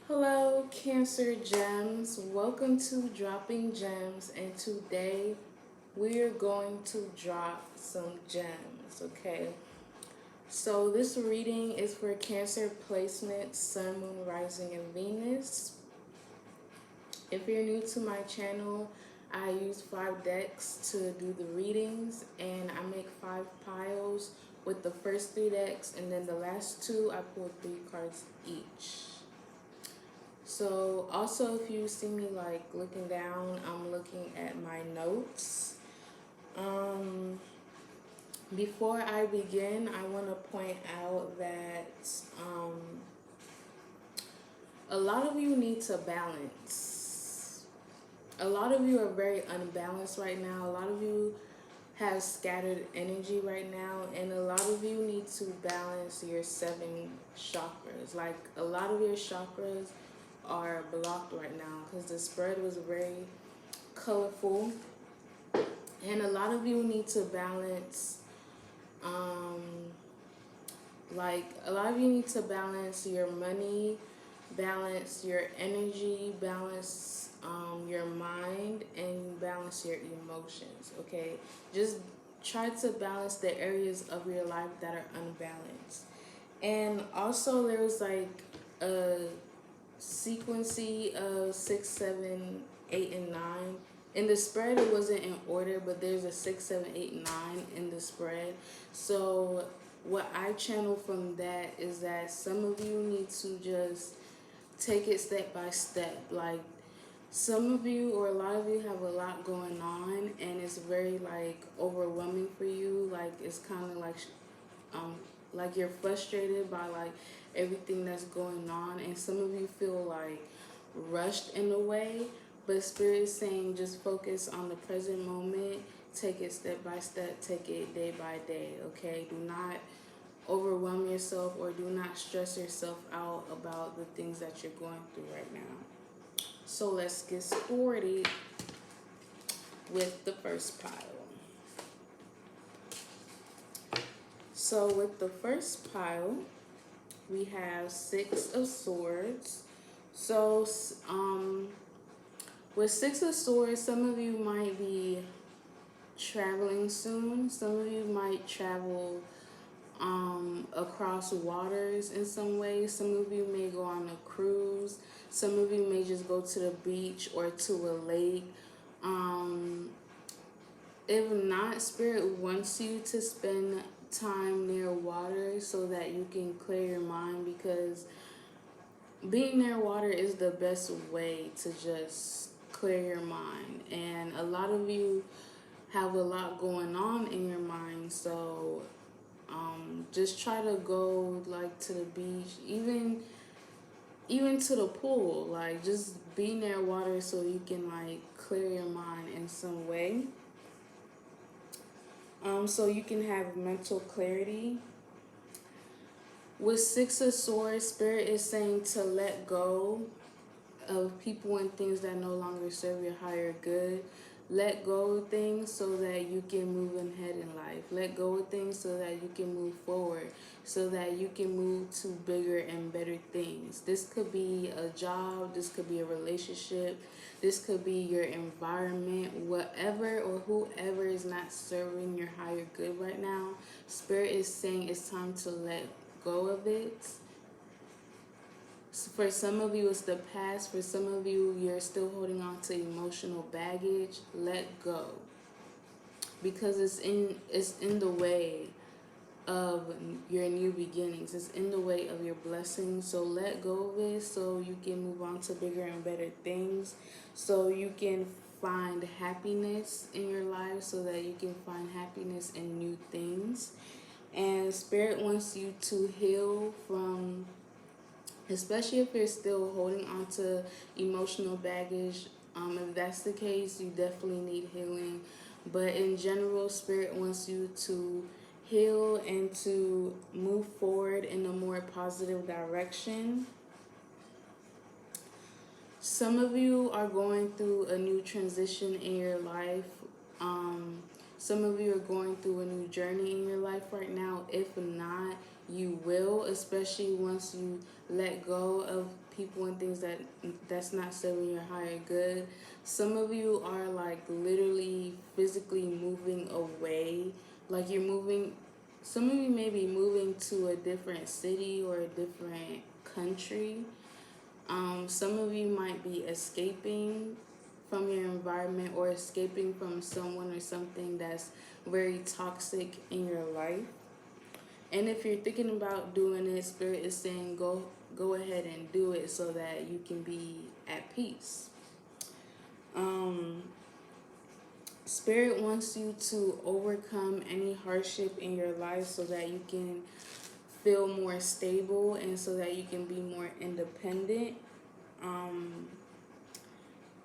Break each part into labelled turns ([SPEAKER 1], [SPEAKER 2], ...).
[SPEAKER 1] Hello, Cancer Gems. Welcome to Dropping Gems, and today we are going to drop some gems, okay? So, this reading is for Cancer placements, Sun, Moon, Rising, and Venus. If you're new to my channel, I use 5 decks to do the readings, and I make 5 piles with the first 3 decks, and then the last two, I pull 3 cards each. So also, if you see me like looking down, I'm looking at my notes. Um, Before I begin, I want to point out that a lot of you need to balance. A lot of you are very unbalanced right now. A lot of you have scattered energy right now, and a lot of you need to balance your 7 chakras. Like, a lot of your chakras are blocked right now because the spread was very colorful, and a lot of you need to balance um like a lot of you need to balance your money, balance your energy, balance your mind, and balance your emotions. Okay, just try to balance the areas of your life that are unbalanced. And also, there's like a sequency of 6, 7, 8, and 9. In the spread, it wasn't in order, but there's a 6, 7, 8, 9 in the spread. So what I channel from that is that some of you need to just take it step by step. Like, some of you or a lot of you have a lot going on, and it's very like overwhelming for you. Like, it's kind of um like you're frustrated by like everything that's going on, and some of you feel like rushed in a way, but spirit is saying just focus on the present moment, take it step by step, take it day by day. Okay, do not overwhelm yourself or do not stress yourself out about the things that you're going through right now. So let's get started with the first pile. So with the first pile, we have 6 of Swords. So, with 6 of Swords, some of you might be traveling soon. Some of you might travel across waters in some way. Some of you may go on a cruise. Some of you may just go to the beach or to a lake. If not, Spirit wants you to spend time near water so that you can clear your mind, because being near water is the best way to just clear your mind. And a lot of you have a lot going on in your mind, so just try to go like to the beach, even to the pool. Like, just be near water so you can like clear your mind in some way, so you can have mental clarity. With 6 of Swords, Spirit is saying to let go of people and things that no longer serve your higher good. Let go of things so that you can move ahead in life. Let go of things so that you can move forward, so that you can move to bigger and better things. This could be a job, this could be a relationship, this could be your environment, whatever or whoever is not serving your higher good right now. Spirit is saying it's time to let go of it. For some of you, it's the past. For some of you, you're still holding on to emotional baggage. Let go, because it's in the way of your new beginnings. It's in the way of your blessings. So let go of it so you can move on to bigger and better things. So you can find happiness in your life. So that you can find happiness in new things. And Spirit wants you to heal from, especially if you're still holding on to emotional baggage. If that's the case, you definitely need healing. But in general, Spirit wants you to heal and to move forward in a more positive direction. Some of you are going through a new transition in your life. Some of you are going through a new journey in your life right now. If not, you will, especially once you let go of people and things that's not serving your higher good. Some of you are like literally physically moving away, like you're moving. Some of you may be moving to a different city or a different country. Some of you might be escaping from your environment or escaping from someone or something that's very toxic in your life. And if you're thinking about doing it, Spirit is saying go ahead and do it so that you can be at peace. Spirit wants you to overcome any hardship in your life so that you can feel more stable and so that you can be more independent.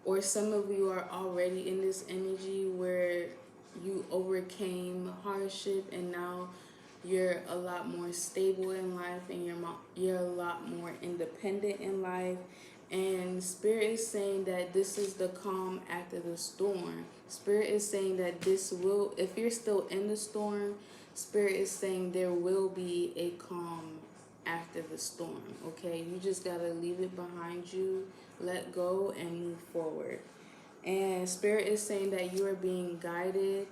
[SPEAKER 1] Or some of you are already in this energy where you overcame hardship and now you're a lot more stable in life and you're a lot more independent in life. And Spirit is saying that this is the calm after the storm. Spirit is saying that this will, if you're still in the storm, Spirit is saying there will be a calm after the storm, okay? You just got to leave it behind you, let go, and move forward. And Spirit is saying that you are being guided.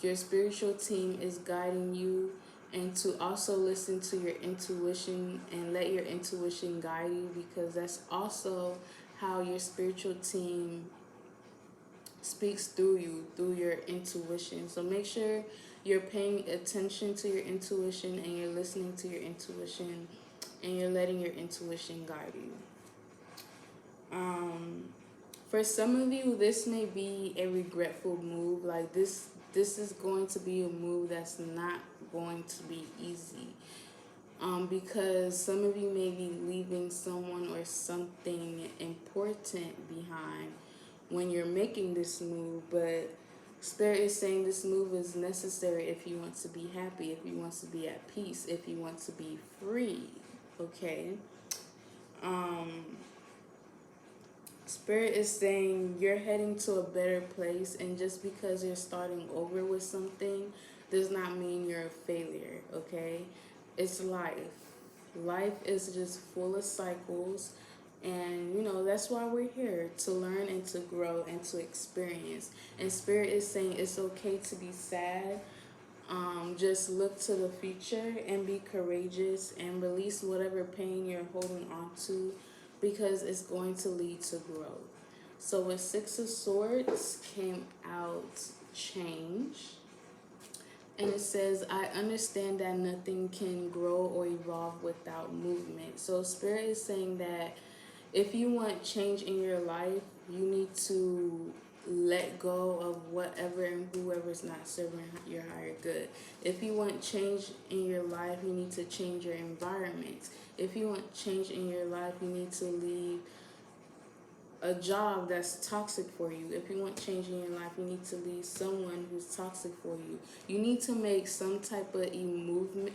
[SPEAKER 1] Your spiritual team is guiding you, and to also listen to your intuition and let your intuition guide you, because that's also how your spiritual team speaks through you, through your intuition. So make sure you're paying attention to your intuition and you're listening to your intuition and you're letting your intuition guide you. For some of you, this may be a regretful move. Like this is going to be a move that's not going to be easy. Because some of you may be leaving someone or something important behind when you're making this move, but Spirit is saying this move is necessary if you want to be happy, if you want to be at peace, if you want to be free, okay? Spirit is saying you're heading to a better place, and just because you're starting over with something does not mean you're a failure, okay? It's life. Life is just full of cycles, and that's why we're here, to learn and to grow and to experience. And Spirit is saying it's okay to be sad. Just look to the future and be courageous and release whatever pain you're holding on to, because it's going to lead to growth. So with Six of Swords came out change. And it says, I understand that nothing can grow or evolve without movement. So Spirit is saying that if you want change in your life, you need to let go of whatever and whoever's not serving your higher good. If you want change in your life, you need to change your environment. If you want change in your life, you need to leave a job that's toxic for you. If you want change in your life, you need to leave someone who's toxic for you. You need to make some type of movement.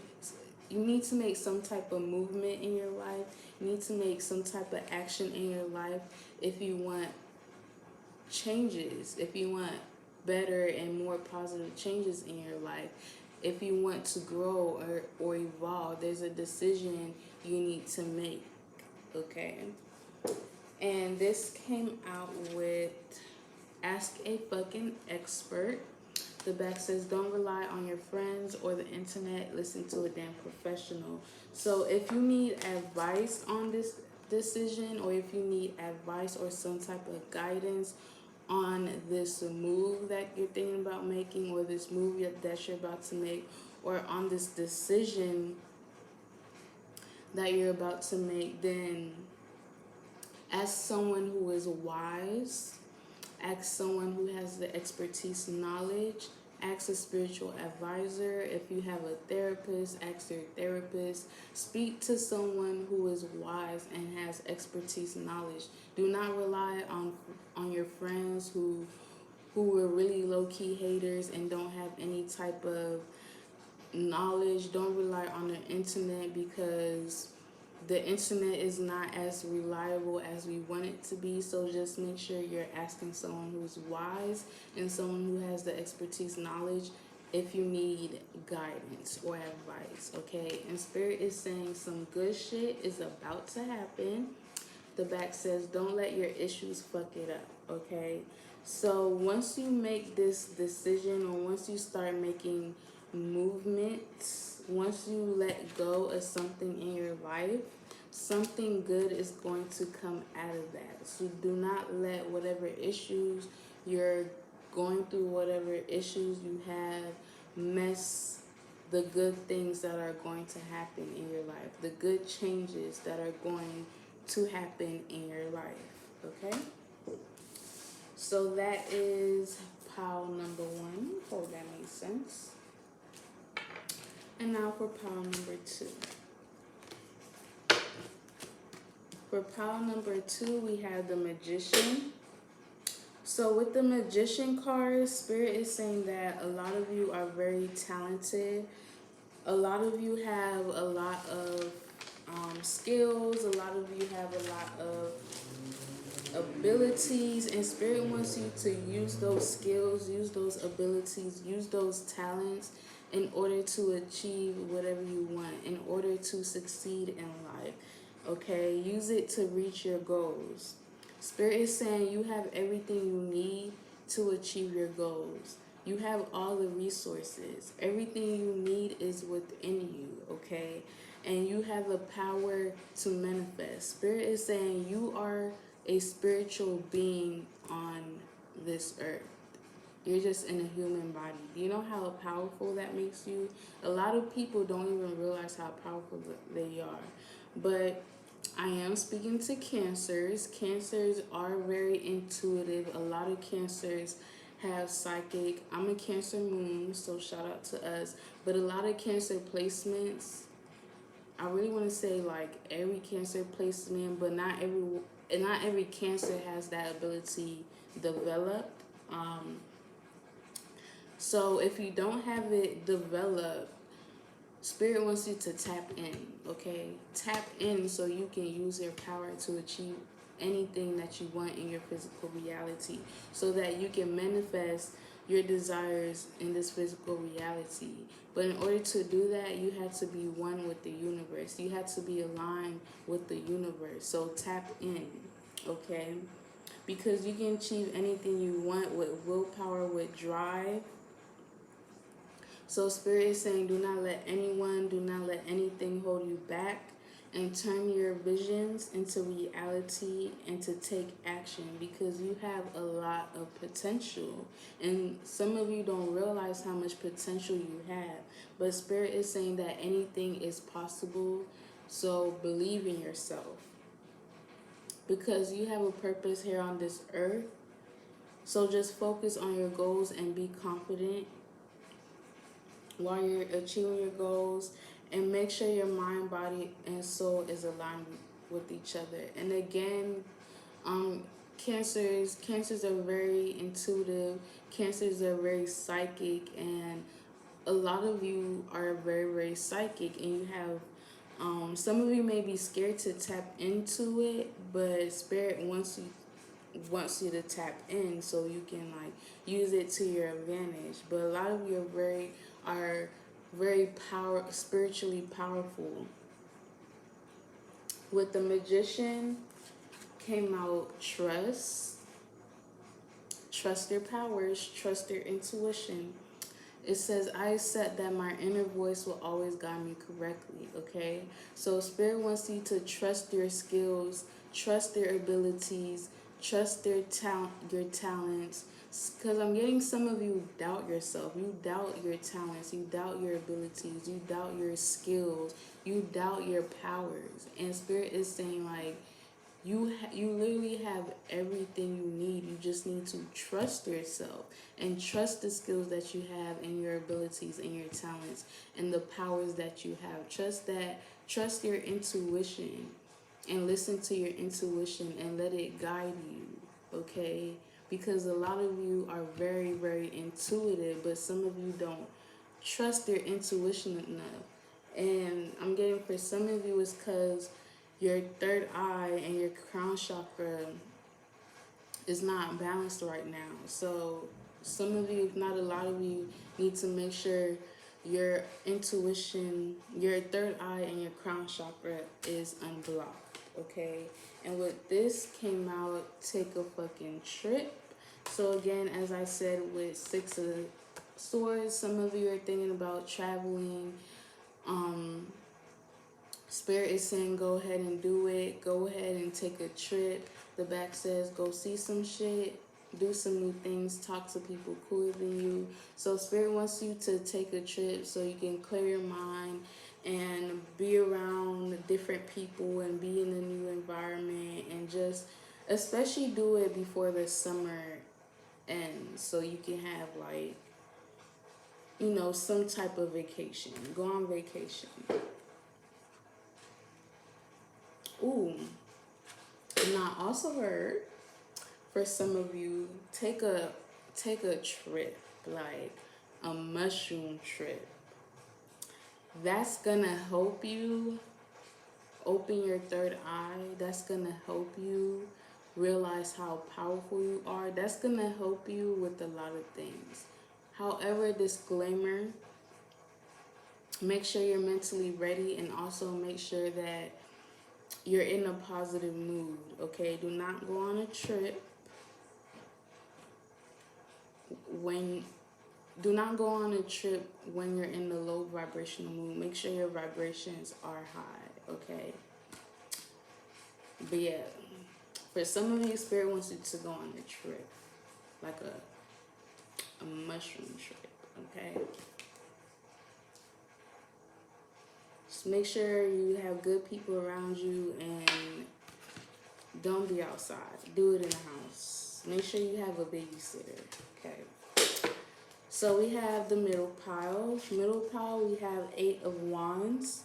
[SPEAKER 1] You need to make some type of movement in your life. You need to make some type of action in your life if you want changes, if you want better and more positive changes in your life. If you want to grow or evolve, there's a decision you need to make, okay? And this came out with Ask a Fucking Expert. The back says, don't rely on your friends or the internet. Listen to a damn professional. So if you need advice on this decision, or if you need advice or some type of guidance on this move that you're thinking about making, or this move that you're about to make, or on this decision that you're about to make, then ask someone who is wise, ask someone who has the expertise, knowledge, ask a spiritual advisor. If you have a therapist, ask your therapist. Speak to someone who is wise and has expertise, knowledge. Do not rely on your friends who are really low-key haters and don't have any type of knowledge. Don't rely on the internet, because the internet is not as reliable as we want it to be. So just make sure you're asking someone who's wise and someone who has the expertise, knowledge, if you need guidance or advice, okay? And Spirit is saying some good shit is about to happen. The back says, don't let your issues fuck it up, okay? So once you make this decision, or once you start making movements, once you let go of something in your life, something good is going to come out of that. So do not let whatever issues you're going through, whatever issues you have, mess the good things that are going to happen in your life, the good changes that are going to happen in your life, okay? So that is pile number one. Hope that makes sense. And now for pile number two. For pile number two, we have the Magician. So with the Magician card, Spirit is saying that a lot of you are very talented. A lot of you have a lot of skills. A lot of you have a lot of abilities, and Spirit wants you to use those skills, use those abilities, use those talents in order to achieve whatever you want, in order to succeed in life, okay? Use it to reach your goals. Spirit is saying you have everything you need to achieve your goals. You have all the resources. Everything you need is within you, okay? And you have the power to manifest. Spirit is saying you are a spiritual being on this earth. You're just in a human body. Do you know how powerful that makes you? A lot of people don't even realize how powerful they are. But I am speaking to Cancers. Cancers are very intuitive. A lot of Cancers have psychic. I'm a Cancer moon, so shout out to us. But a lot of Cancer placements, I really want to say like every Cancer placement, but not every Cancer has that ability developed. So if you don't have it developed, Spirit wants you to tap in, okay? Tap in so you can use your power to achieve anything that you want in your physical reality, so that you can manifest your desires in this physical reality. But in order to do that, you have to be one with the universe. You have to be aligned with the universe. So tap in, okay? Because you can achieve anything you want with willpower, with drive. So Spirit is saying, do not let anyone, do not let anything hold you back, and turn your visions into reality and to take action, because you have a lot of potential. And some of you don't realize how much potential you have. But Spirit is saying that anything is possible. So believe in yourself, because you have a purpose here on this earth. So just focus on your goals and be confident while you're achieving your goals, and make sure your mind, body, and soul is aligned with each other. And again, cancers are very intuitive. Cancers are very psychic, and a lot of you are very, very psychic, and you have some of you may be scared to tap into it, but Spirit wants you to tap in so you can like use it to your advantage. But a lot of you are very spiritually powerful. With the Magician came out trust your powers, trust your intuition. It says, I accept that my inner voice will always guide me correctly, okay? So Spirit wants you to trust your skills, trust your abilities, trust your talents. Because I'm getting some of you doubt yourself. You doubt your talents. You doubt your abilities. You doubt your skills. You doubt your powers. And Spirit is saying, like, you literally have everything you need. You just need to trust yourself and trust the skills that you have and your abilities and your talents and the powers that you have. Trust your intuition and listen to your intuition and let it guide you, okay? Because a lot of you are very, very intuitive, but some of you don't trust your intuition enough. And I'm getting, for some of you, it's because your third eye and your crown chakra is not balanced right now. So Some of you, if not a lot of you, need to make sure your intuition, your third eye, and your crown chakra is unblocked. Okay, and with this came out, take a fucking trip. So again, as I said, with Six of Swords, some of you are thinking about traveling. Spirit is saying go ahead and do it. Go ahead and take a trip. The back says go see some shit, do some new things, talk to people cooler than you. So Spirit wants you to take a trip so you can clear your mind and be around different people and be in a new environment, and just especially do it before the summer ends so you can have, like, you know, some type of vacation. Go on vacation. Ooh. And I also heard, for some of you, take a trip, like a mushroom trip. That's gonna help you open your third eye. That's gonna help you realize how powerful you are. That's gonna help you with a lot of things. However, disclaimer, make sure you're mentally ready, and also make sure that you're in a positive mood. Okay, do not go on a trip when you're in the low vibrational mood. Make sure your vibrations are high. Okay, but yeah, for some of you, Spirit wants you to go on a trip, like a mushroom trip. Okay, just make sure you have good people around you, and don't be outside. Do it in the house. Make sure you have a babysitter. Okay. So we have the middle pile. Middle pile, we have 8 of Wands.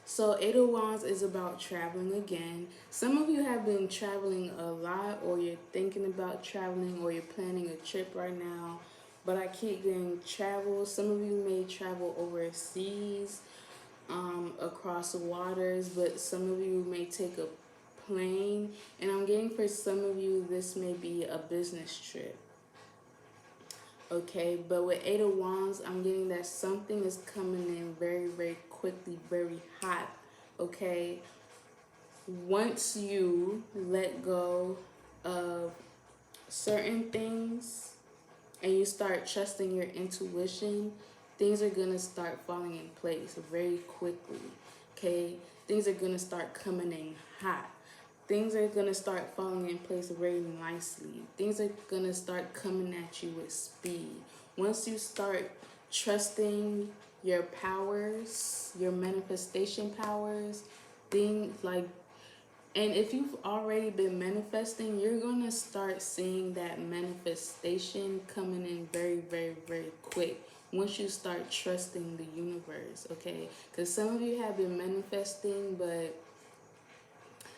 [SPEAKER 1] So 8 of Wands is about traveling again. Some of you have been traveling a lot, or you're thinking about traveling, or you're planning a trip right now. But I keep getting travel. Some of you may travel overseas, across waters, but some of you may take a plane. And I'm getting, for some of you, this may be a business trip. Okay, but with 8 of Wands, I'm getting that something is coming in very, very quickly, very hot. Okay, once you let go of certain things and you start trusting your intuition, things are gonna start falling in place very quickly. Okay, things are gonna start coming in hot. Things are going to start falling in place very nicely. Things are going to start coming at you with speed. Once you start trusting your powers, your manifestation powers, things like, and if you've already been manifesting, you're going to start seeing that manifestation coming in very, very, very quick. Once you start trusting the universe, okay? Because some of you have been manifesting, but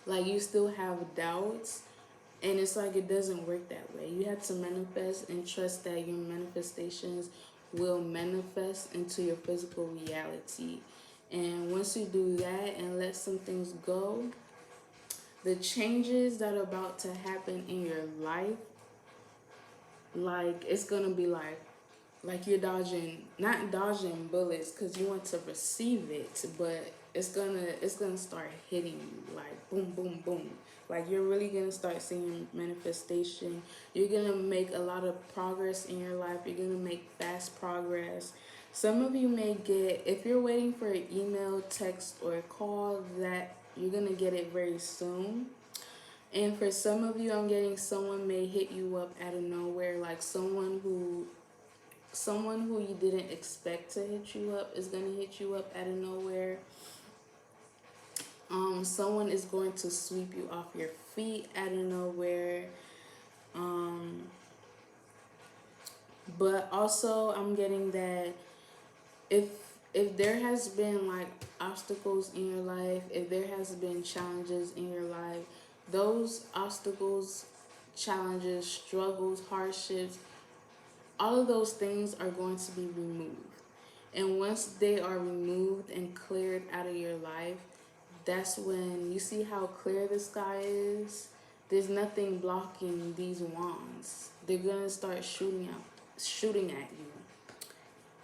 [SPEAKER 1] like you still have doubts, and it's like it doesn't work that way. You have to manifest and trust that your manifestations will manifest into your physical reality. And once you do that and let some things go, the changes that are about to happen in your life, like it's gonna be like you're not dodging bullets because you want to receive it, but it's gonna start hitting you like boom, boom, boom. Like you're really gonna start seeing manifestation. You're gonna make a lot of progress in your life. You're gonna make fast progress. Some of you may get, if you're waiting for an email, text, or a call, that you're gonna get it very soon. And for some of you, I'm getting someone may hit you up out of nowhere, like someone who you didn't expect to hit you up is going to hit you up out of nowhere. Someone is going to sweep you off your feet out of nowhere. But also I'm getting that if there has been like obstacles in your life, if there has been challenges in your life, those obstacles, challenges, struggles, hardships, all of those things are going to be removed. And once they are removed and cleared out of your life, that's when you see how clear the sky is. there's nothing blocking these wands. They're gonna start shooting at you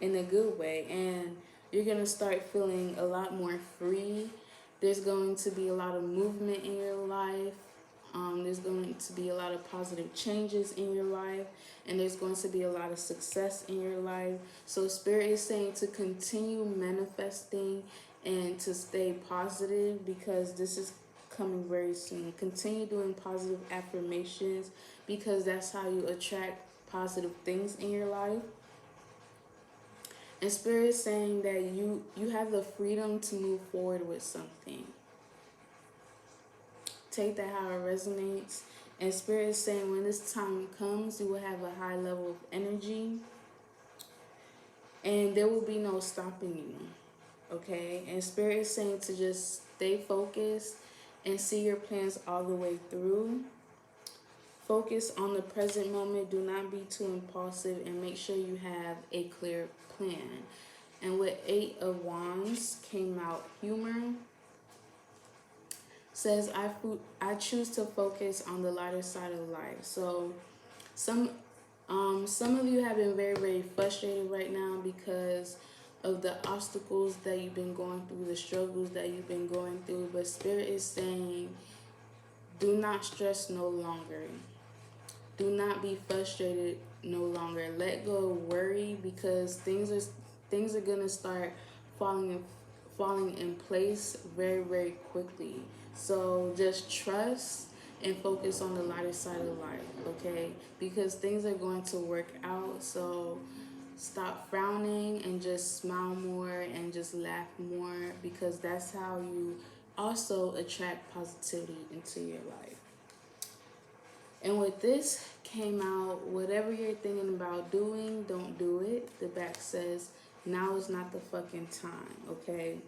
[SPEAKER 1] in a good way, and you're gonna start feeling a lot more free. There's going to be a lot of movement in your life. There's going to be a lot of positive changes in your life, and there's going to be a lot of success in your life. So Spirit is saying to continue manifesting and to stay positive, because this is coming very soon. Continue doing positive affirmations, because that's how you attract positive things in your life. And Spirit is saying that you have the freedom to move forward with something. Take that how it resonates. And Spirit is saying when this time comes, you will have a high level of energy, and there will be no stopping you. Okay? And Spirit is saying to just stay focused and see your plans all the way through. Focus on the present moment. Do not be too impulsive, and make sure you have a clear plan. And with 8 of Wands came out humor. Says I choose to focus on the lighter side of life. So some of you have been very, very frustrated right now because of the obstacles that you've been going through, the struggles that you've been going through. But Spirit is saying, do not stress no longer. Do not be frustrated no longer. Let go of worry, because things are gonna start falling in place very, very quickly. So just trust and focus on the lighter side of life, okay? Because things are going to work out. So stop frowning and just smile more and just laugh more, because that's how you also attract positivity into your life. And with this came out, whatever you're thinking about doing, don't do it. The back says, now is not the fucking time, okay?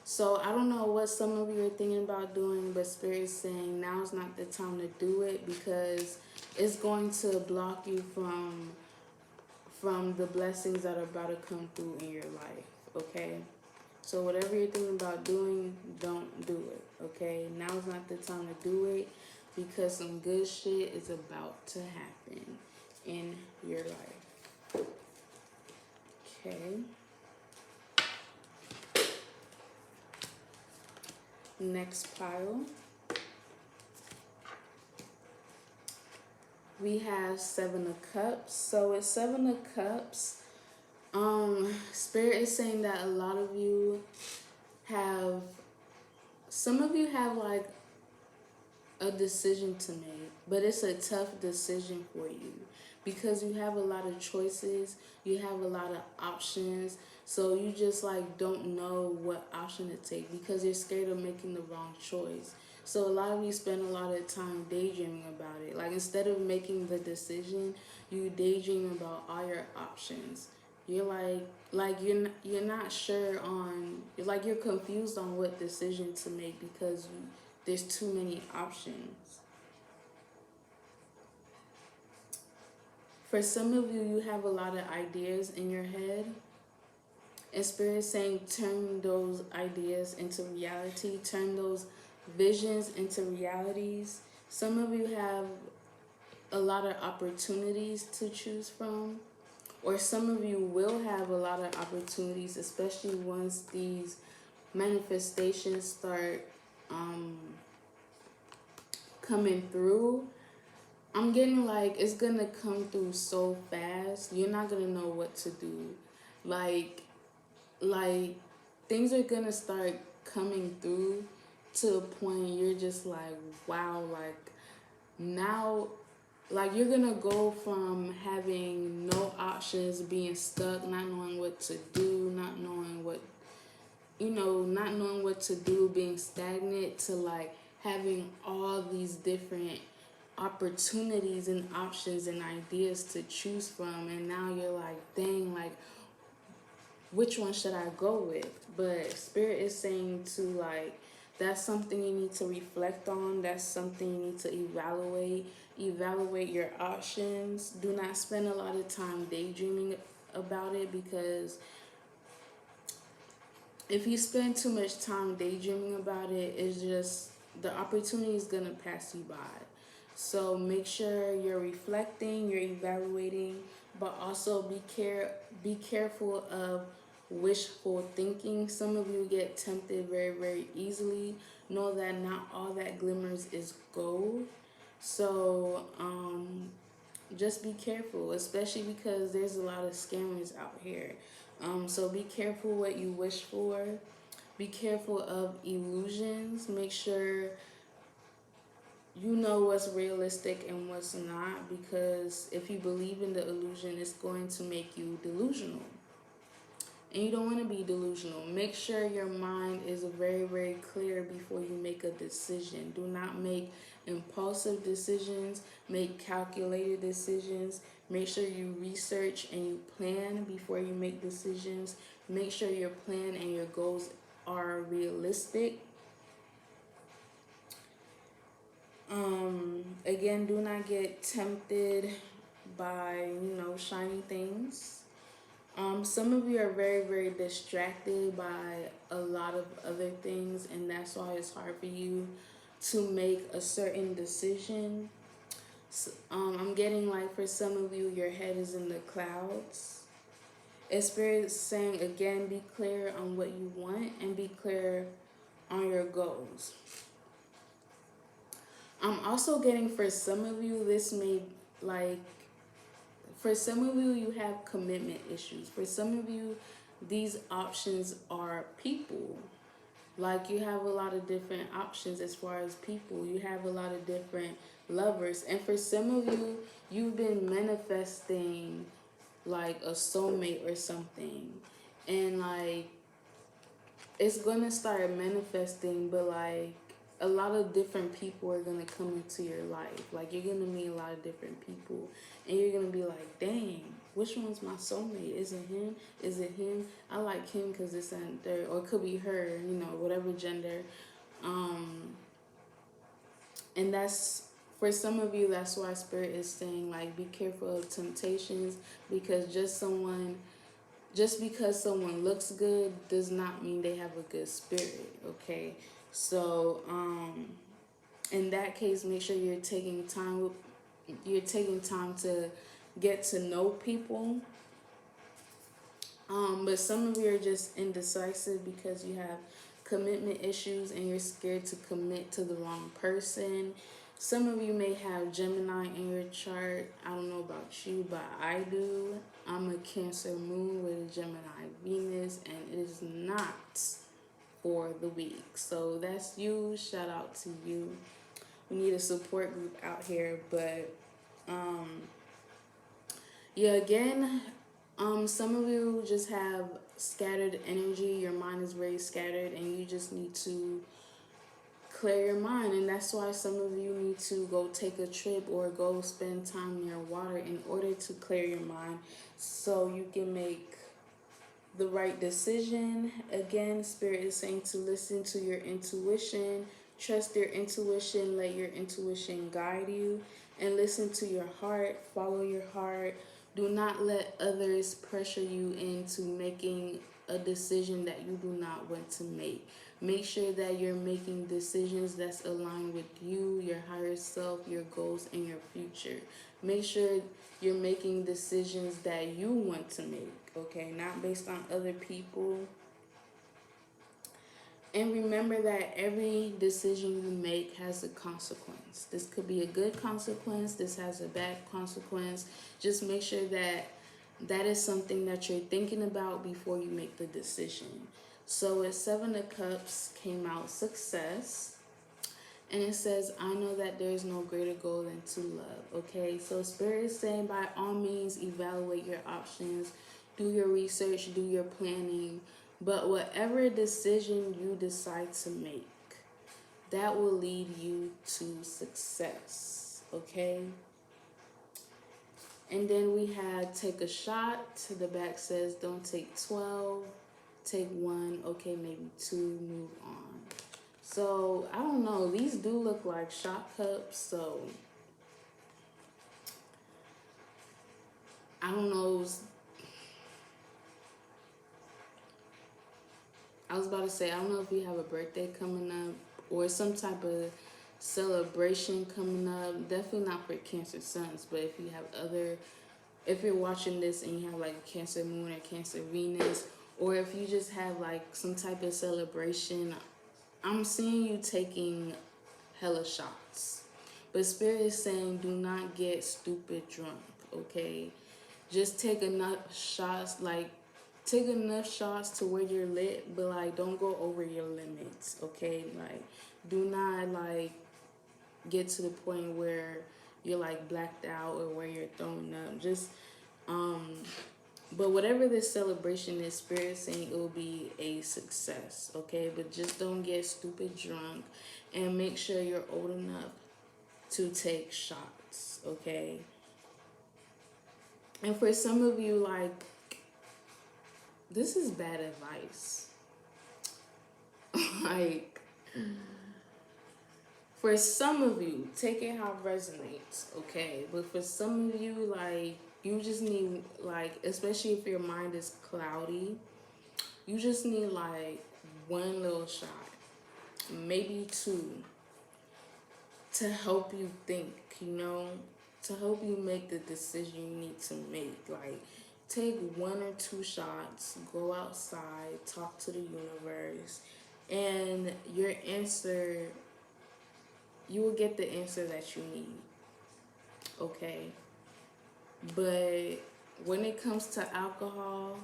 [SPEAKER 1] So I don't know what some of you are thinking about doing, but Spirit is saying now is not the time to do it, because it's going to block you from the blessings that are about to come through in your life, okay? So whatever you're thinking about doing, don't do it, okay? Now is not the time to do it, because some good shit is about to happen in your life. Okay. Next pile. We have 7 of Cups. So with 7 of Cups, Spirit is saying that a lot of you have, some of you have like a decision to make, but it's a tough decision for you, because you have a lot of choices, you have a lot of options, so you just like don't know what option to take, because you're scared of making the wrong choice. So a lot of you spend a lot of time daydreaming about it. Like instead of making the decision, you daydream about all your options. You're like you're not sure on, like you're confused on what decision to make, because there's too many options. For some of you, you have a lot of ideas in your head. And Spirit is saying turn those ideas into reality. Turn those visions into realities. Some of you have a lot of opportunities to choose from. Or some of you will have a lot of opportunities, especially once these manifestations start coming through. I'm getting like it's gonna come through so fast, you're not gonna know what to do. Like things are gonna start coming through to a point you're just like, wow, like now, like you're gonna go from having no options, being stuck, not knowing what to do, not knowing what to do, being stagnant, to like having all these different opportunities and options and ideas to choose from. And now you're like, dang, like which one should I go with? But Spirit is saying to like, that's something you need to reflect on. That's something you need to evaluate your options. Do not spend a lot of time daydreaming about it, because if you spend too much time daydreaming about it, it's just the opportunity is gonna pass you by. So make sure you're reflecting, you're evaluating, but also be careful of wishful thinking. Some of you get tempted very, very easily. Know that not all that glimmers is gold. So just be careful, especially because there's a lot of scammers out here. So be careful what you wish for. Be careful of illusions. Make sure you know what's realistic and what's not, because if you believe in the illusion, it's going to make you delusional. And you don't want to be delusional. Make sure your mind is very, very clear before you make a decision. Do not make impulsive decisions. Make calculated decisions. Make sure you research and you plan before you make decisions. Make sure your plan and your goals are realistic. Again, do not get tempted by, shiny things. Some of you are very, very distracted by a lot of other things, and that's why it's hard for you to make a certain decision. So, I'm getting like for some of you, your head is in the clouds. Spirit's saying again, be clear on what you want and be clear on your goals. I'm also getting for some of you, for some of you, you have commitment issues. For some of you, these options are people. Like you have a lot of different options as far as people. You have a lot of different lovers. And for some of you, you've been manifesting like a soulmate or something. And like it's gonna start manifesting, but like a lot of different people are gonna come into your life. Like you're gonna meet a lot of different people, and you're gonna be like, dang, which one's my soulmate? Is it him? Is it him? I like him because this and third, or it could be her. Whatever gender. And that's for some of you. That's why Spirit is saying like, be careful of temptations, because just because someone looks good does not mean they have a good spirit, okay? So, in that case, make sure you're taking time to get to know people. But some of you are just indecisive because you have commitment issues and you're scared to commit to the wrong person. Some of you may have Gemini in your chart. I don't know about you, but I do. I'm a Cancer moon with a Gemini Venus, and it is not for the weak. So that's you. Shout out to you. We need a support group out here, but yeah, again, some of you just have scattered energy. Your mind is very scattered, and you just need to clear your mind. And that's why some of you need to go take a trip or go spend time near water in order to clear your mind, so you can make the right decision. Again, Spirit is saying to listen to your intuition, trust your intuition, let your intuition guide you, and listen to your heart, follow your heart. Do not let others pressure you into making a decision that you do not want to make. Make sure that you're making decisions that's aligned with you, your higher self, your goals, and your future. Make sure you're making decisions that you want to make, okay? Not based on other people. And remember that every decision you make has a consequence. This could be a good consequence. This has a bad consequence. Just make sure that that is something that you're thinking about before you make the decision. So with Seven of Cups came out success. And it says, I know that there is no greater goal than to love. Okay, so Spirit is saying by all means evaluate your options, do your research, do your planning. But whatever decision you decide to make, that will lead you to success. Okay. And then we had take a shot. The back says don't take 12, take 1, okay, maybe 2, move on. So, I don't know. These do look like shot cups, so I don't know. I was about to say, I don't know if you have a birthday coming up or some type of celebration coming up. Definitely not for Cancer Suns, but if you have other, if you're watching this and you have like a Cancer Moon or Cancer Venus, or if you just have like some type of celebration, I'm seeing you taking hella shots. But Spirit is saying do not get stupid drunk, okay? Just take enough shots, like take enough shots to where you're lit, but like don't go over your limits, okay? Like do not like get to the point where you're like blacked out or where you're throwing up. Just um but whatever this celebration is, Spirit is saying it will be a success, okay? But just don't get stupid drunk and make sure you're old enough to take shots, okay? And for some of you, like, this is bad advice. Like, for some of you, take it how it resonates, okay? But for some of you, like, you just need, like, especially if your mind is cloudy, you just need, like, one little shot, maybe two, to help you think, you know? To help you make the decision you need to make. Like, take one or two shots, go outside, talk to the universe, and your answer, you will get the answer that you need, okay? But when it comes to alcohol,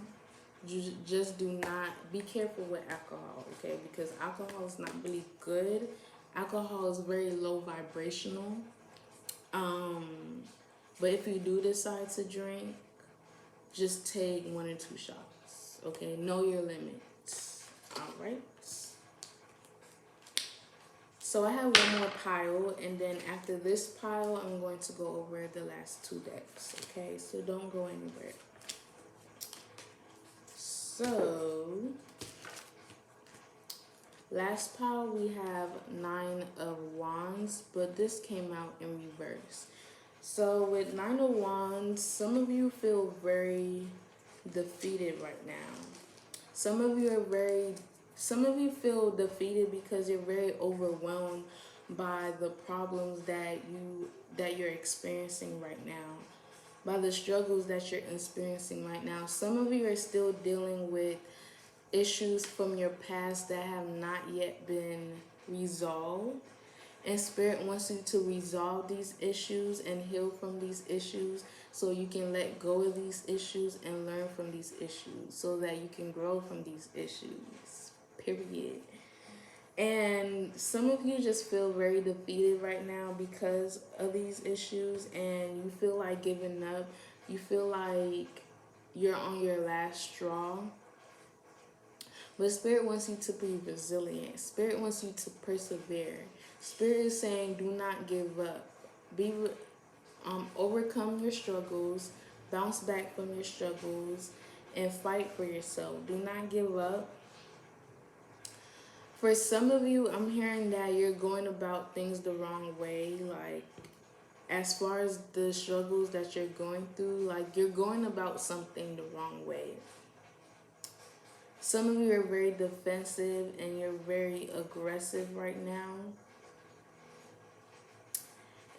[SPEAKER 1] you just do not, be careful with alcohol, okay? Because alcohol is not really good. Alcohol is very low vibrational. But if you do decide to drink, just take one or two shots, okay? Know your limits, all right? So I have one more pile, and then after this pile, I'm going to go over the last two decks, okay? So don't go anywhere. So, last pile we have Nine of Wands, but this came out in reverse. So with Nine of Wands, some of you feel very defeated right now. Some of you feel defeated because you're very overwhelmed by the problems that you're experiencing right now, by the struggles that you're experiencing right now. Some of you are still dealing with issues from your past that have not yet been resolved. And Spirit wants you to resolve these issues and heal from these issues so you can let go of these issues and learn from these issues so that you can grow from these issues. Period. And some of you just feel very defeated right now because of these issues, and you feel like giving up. You feel like you're on your last straw. But Spirit wants you to be resilient. Spirit wants you to persevere. Spirit is saying, do not give up. Overcome your struggles, bounce back from your struggles, and fight for yourself. Do not give up. For some of you, I'm hearing that you're going about things the wrong way. Like, as far as the struggles that you're going through, like, you're going about something the wrong way. Some of you are very defensive and you're very aggressive right now.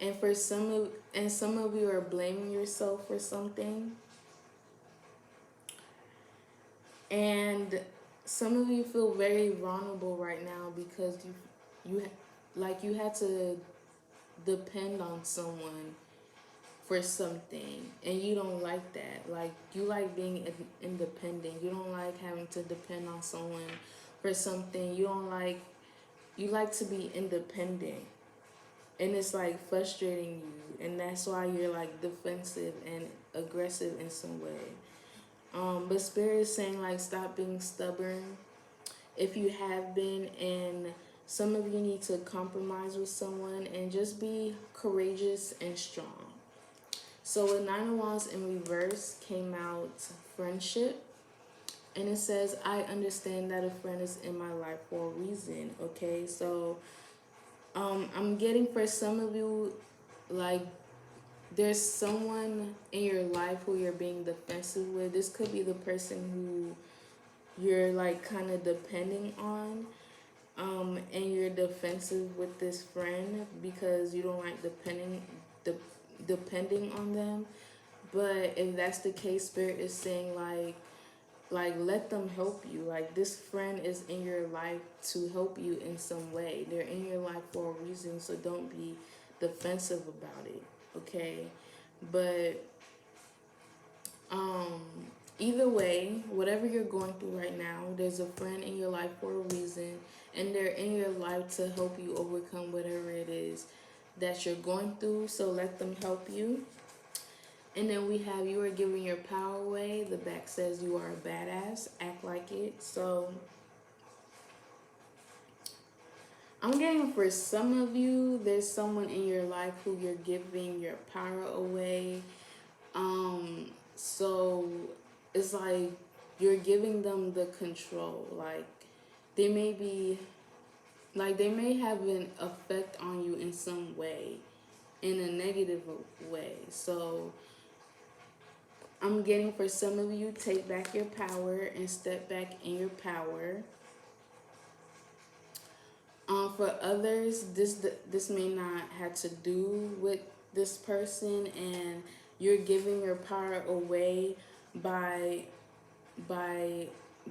[SPEAKER 1] And some of you are blaming yourself for something. And some of you feel very vulnerable right now because you had to depend on someone for something, and you don't like that. Like, you like being independent. You don't like having to depend on someone for something. You like to be independent, and it's like frustrating you, and that's why you're like defensive and aggressive in some way. But Spirit is saying, like, stop being stubborn if you have been, and some of you need to compromise with someone and just be courageous and strong. So with Nine of Wands in reverse came out friendship. And it says, I understand that a friend is in my life for a reason, okay? So I'm getting, for some of you, like, there's someone in your life who you're being defensive with. This could be the person who you're, like, kind of depending on. and you're defensive with this friend because you don't like de- depending on them. But if that's the case, Spirit is saying like let them help you. Like this friend is in your life to help you in some way. They're in your life for a reason, so don't be defensive about it. Okay? But um either way, whatever you're going through right now, there's a friend in your life for a reason, and they're in your life to help you overcome whatever it is that you're going through. So let them help you. And then we have you are giving your power away. The back says you are a badass. Act like it. So I'm getting for some of you, there's someone in your life who you're giving your power away. So it's like you're giving them the control. Like they may be, like they may have an effect on you in some way, in a negative way. So I'm getting for some of you, take back your power and step back in your power. For others, this may not have to do with this person, and you're giving your power away by by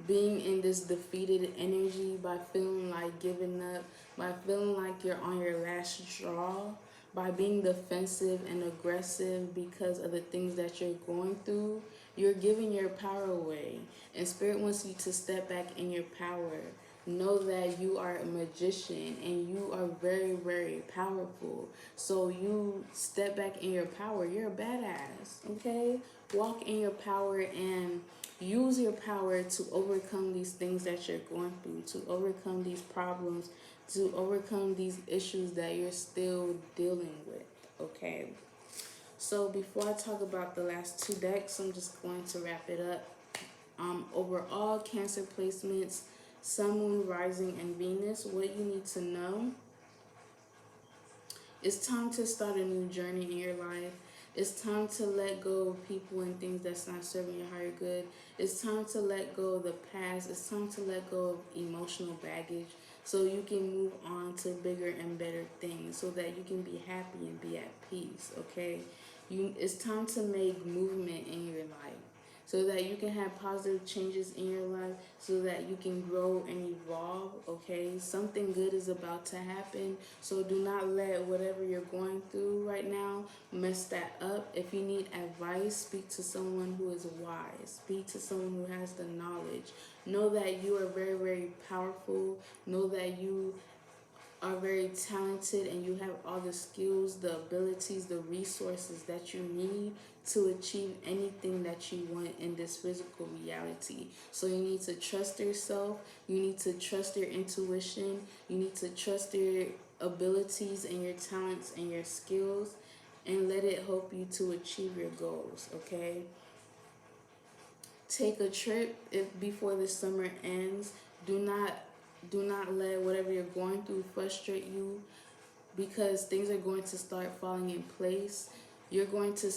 [SPEAKER 1] being in this defeated energy, by feeling like giving up, by feeling like you're on your last straw, by being defensive and aggressive because of the things that you're going through. You're giving your power away, and Spirit wants you to step back in your power. Know that you are a magician and you are very, very powerful. So you step back in your power. You're a badass, okay? Walk in your power and use your power to overcome these things that you're going through, to overcome these problems, to overcome these issues that you're still dealing with, okay? So before I talk about the last two decks, I'm just going to wrap it up. Overall, Cancer placements, Sun, Moon, Rising, and Venus, what you need to know. It's time to start a new journey in your life. It's time to let go of people and things that's not serving your higher good. It's time to let go of the past. It's time to let go of emotional baggage so you can move on to bigger and better things, so that you can be happy and be at peace, okay? It's time to make movement in your life so that you can have positive changes in your life, so that you can grow and evolve, okay? Something good is about to happen, so do not let whatever you're going through right now mess that up. If you need advice, speak to someone who is wise. Speak to someone who has the knowledge. Know that you are very, very powerful. Know that you are very talented and you have all the skills, the abilities, the resources that you need to achieve anything that you want in this physical reality. So you need to trust yourself, you need to trust your intuition, you need to trust your abilities and your talents and your skills, and let it help you to achieve your goals, okay? Take a trip before the summer ends. Do not let whatever you're going through frustrate you, because things are going to start falling in place. You're going to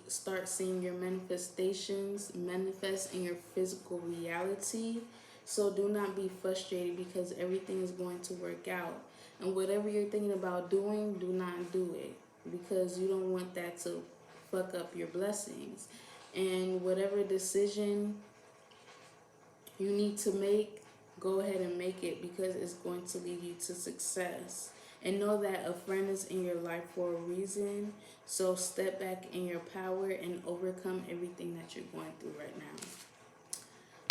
[SPEAKER 1] start seeing your manifestations manifest in your physical reality. So do not be frustrated, because everything is going to work out. And whatever you're thinking about doing, do not do it, because you don't want that to fuck up your blessings. And whatever decision you need to make, go ahead and make it, because it's going to lead you to success. And know that a friend is in your life for a reason. So step back in your power and overcome everything that you're going through right now.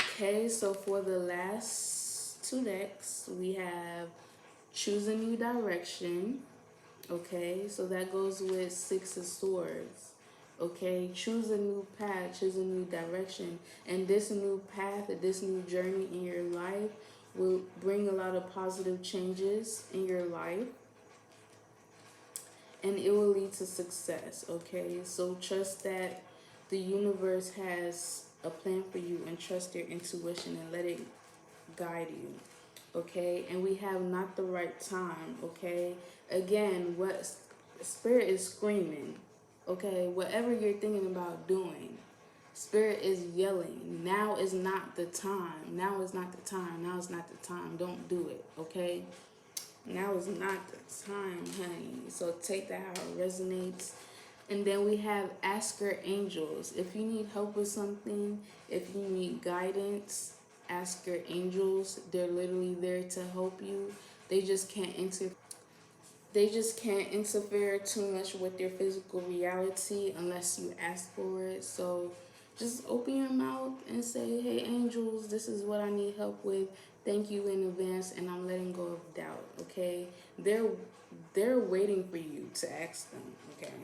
[SPEAKER 1] Okay, so for the last two decks, we have Choose a New Direction. Okay, so that goes with Six of Swords. Okay, choose a new path, choose a new direction. And this new path, this new journey in your life will bring a lot of positive changes in your life. And it will lead to success, okay? So trust that the universe has a plan for you, and trust your intuition and let it guide you, okay? And we have not the right time, okay? Again, what Spirit is screaming, okay? Whatever you're thinking about doing, Spirit is yelling, now is not the time. Now is not the time. Now is not the time. Don't do it, okay? Now is not the time, honey. So take that how it resonates. And then we have ask your angels. If you need help with something, if you need guidance, ask your angels. They're literally there to help you. They just can't interfere too much with your physical reality unless you ask for it. So just open your mouth and say, hey angels, this is what I need help with. Thank you in advance, and I'm letting go of doubt. Okay, they're waiting for you to ask them. Okay.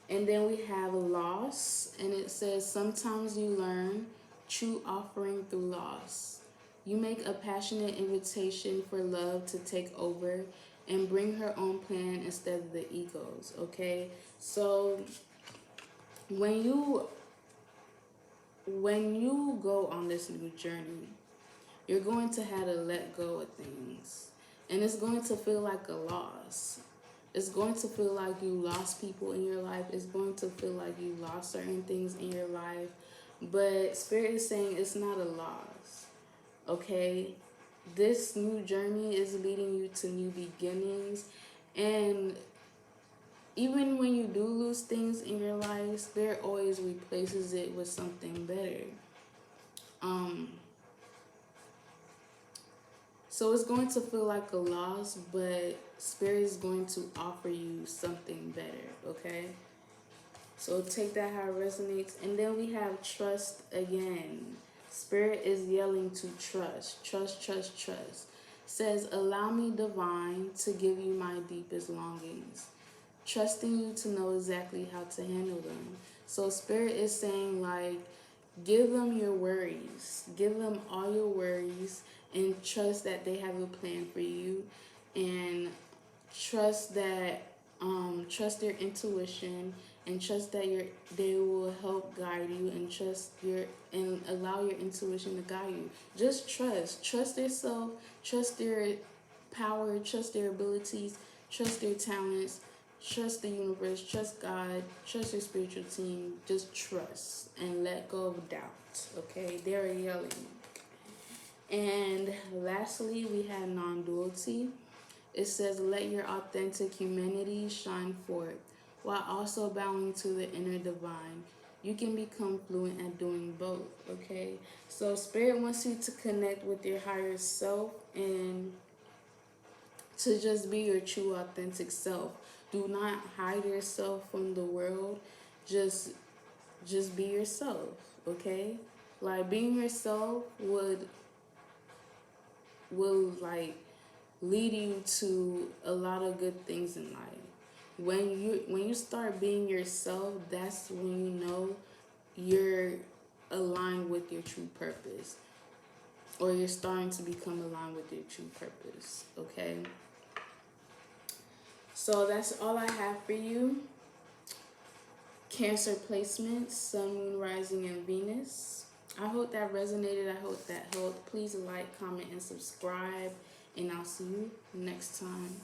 [SPEAKER 1] And then we have loss, and it says sometimes you learn true offering through loss. You make a passionate invitation for love to take over and bring her own plan instead of the ego's, okay? So when you go on this new journey, you're going to have to let go of things. And it's going to feel like a loss. It's going to feel like you lost people in your life. It's going to feel like you lost certain things in your life. But Spirit is saying it's not a loss. Okay? This new journey is leading you to new beginnings. And even when you do lose things in your life, Spirit always replaces it with something better. So it's going to feel like a loss, but Spirit is going to offer you something better, okay? So take that how it resonates. And then we have trust again. Spirit is yelling to trust. Trust, trust, trust. Says, allow me, divine, to give you my deepest longings. Trusting you to know exactly how to handle them. So Spirit is saying, like, give them your worries. Give them all your worries, and trust that they have a plan for you, and trust that trust their intuition, and trust that they will help guide you, and allow your intuition to guide you. Just trust yourself, trust their power, trust their abilities, trust their talents, trust the universe, trust God, trust your spiritual team. Just trust and let go of doubt. Okay, they're yelling. And lastly, we have non-duality. It says, let your authentic humanity shine forth while also bowing to the inner divine. You can become fluent at doing both, okay? So Spirit wants you to connect with your higher self and to just be your true authentic self. Do not hide yourself from the world. Just be yourself, okay? Like, being yourself will like lead you to a lot of good things in life. When you start being yourself, that's when you know you're aligned with your true purpose, or you're starting to become aligned with your true purpose, okay? So that's all I have for you. Cancer placements, Sun, Moon, Rising, and Venus. I hope that resonated. I hope that helped. Please like, comment, and subscribe. And I'll see you next time.